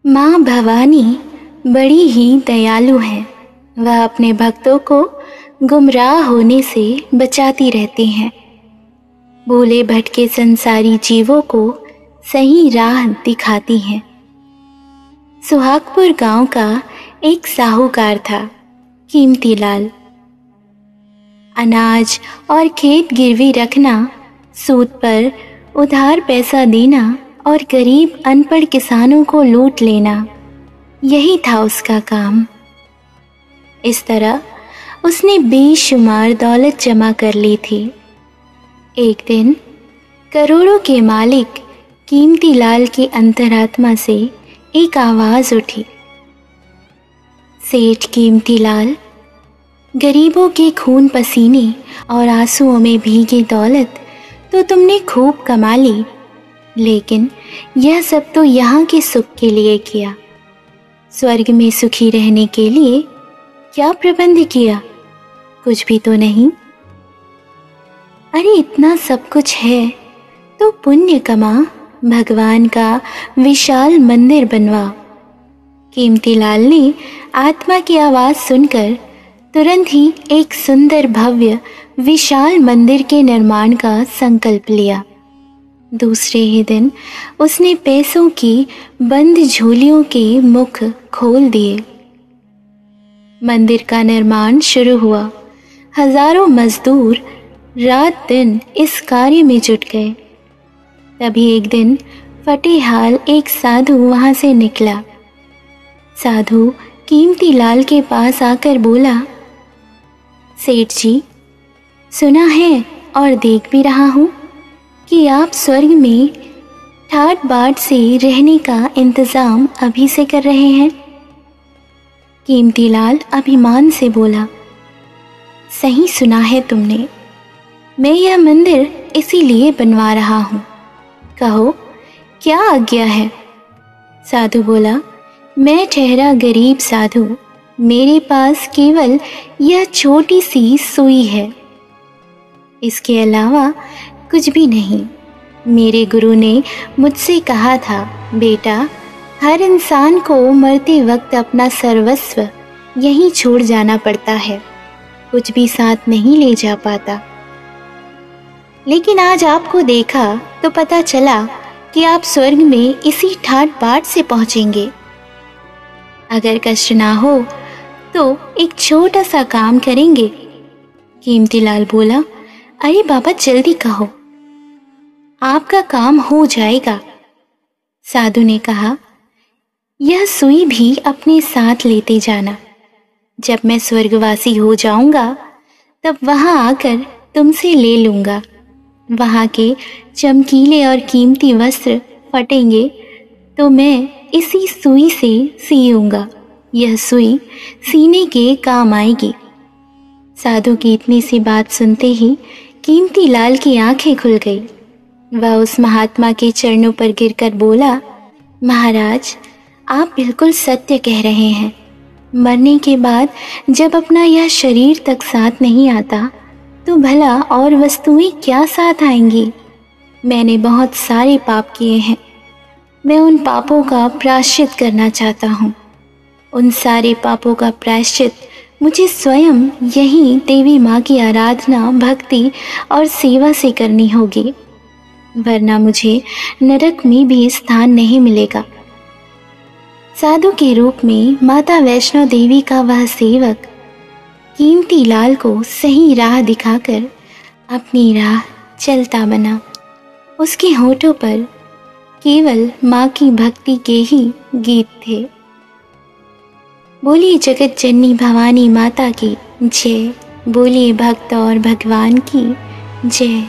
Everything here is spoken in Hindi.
माँ भवानी बड़ी ही दयालु है। वह अपने भक्तों को गुमराह होने से बचाती रहती हैं। भूले भटके संसारी जीवों को सही राह दिखाती हैं। सुहागपुर गांव का एक साहूकार था, कीमती लाल। अनाज और खेत गिरवी रखना, सूद पर उधार पैसा देना और गरीब अनपढ़ किसानों को लूट लेना, यही था उसका काम। इस तरह उसने बेशुमार दौलत जमा कर ली थी। एक दिन करोड़ों के मालिक कीमती लाल की अंतरात्मा से एक आवाज उठी, सेठ कीमती लाल, गरीबों के खून पसीने और आंसुओं में भीगी दौलत तो तुमने खूब कमा ली, लेकिन यह सब तो यहाँ के सुख के लिए किया। स्वर्ग में सुखी रहने के लिए क्या प्रबंध किया? कुछ भी तो नहीं। अरे इतना सब कुछ है तो पुण्य कमा, भगवान का विशाल मंदिर बनवा। कीमती लाल ने आत्मा की आवाज सुनकर तुरंत ही एक सुंदर भव्य विशाल मंदिर के निर्माण का संकल्प लिया। दूसरे ही दिन उसने पैसों की बंद झोलियों के मुख खोल दिए। मंदिर का निर्माण शुरू हुआ। हजारों मजदूर रात दिन इस कार्य में जुट गए। तभी एक दिन फटेहाल एक साधु वहां से निकला। साधु कीमती लाल के पास आकर बोला, सेठ जी, सुना है और देख भी रहा हूं कि आप स्वर्ग में ठाट बाट से रहने का इंतजाम अभी से कर रहे हैं। कीमती लाल अभिमान से बोला, सही सुना है तुमने। मैं यह मंदिर इसीलिए बनवा रहा हूँ। कहो क्या आज्ञा है? साधु बोला, मैं ठहरा गरीब साधु, मेरे पास केवल यह छोटी सी सुई है, इसके अलावा कुछ भी नहीं। मेरे गुरु ने मुझसे कहा था, बेटा, हर इंसान को मरते वक्त अपना सर्वस्व यहीं छोड़ जाना पड़ता है, कुछ भी साथ नहीं ले जा पाता। लेकिन आज आपको देखा तो पता चला कि आप स्वर्ग में इसी ठाट बाट से पहुंचेंगे। अगर कष्ट ना हो तो एक छोटा सा काम करेंगे। कीमती लाल बोला, अरे बाबा जल्दी कहो, आपका काम हो जाएगा। साधु ने कहा, यह सुई भी अपने साथ लेते जाना। जब मैं स्वर्गवासी हो जाऊंगा तब वहां आकर तुमसे ले लूंगा। वहां के चमकीले और कीमती वस्त्र फटेंगे तो मैं इसी सुई से सीऊंगा। यह सुई सीने के काम आएगी। साधु की इतनी सी बात सुनते ही कीमती लाल की आंखें खुल गई। वह उस महात्मा के चरणों पर गिरकर बोला, महाराज, आप बिल्कुल सत्य कह रहे हैं। मरने के बाद जब अपना यह शरीर तक साथ नहीं आता तो भला और वस्तुएं क्या साथ आएंगी? मैंने बहुत सारे पाप किए हैं। मैं उन पापों का प्रायश्चित करना चाहता हूँ। उन सारे पापों का प्रायश्चित मुझे स्वयं यही देवी माँ की आराधना, भक्ति और सेवा से करनी होगी, वरना मुझे नरक में भी स्थान नहीं मिलेगा। साधु के रूप में माता वैष्णो देवी का वह सेवक कीमती लाल को सही राह दिखाकर अपनी राह चलता बना। उसके होठों पर केवल माँ की भक्ति के ही गीत थे। बोलिए जगत जननी भवानी माता की जय। बोलिए भक्त और भगवान की जय।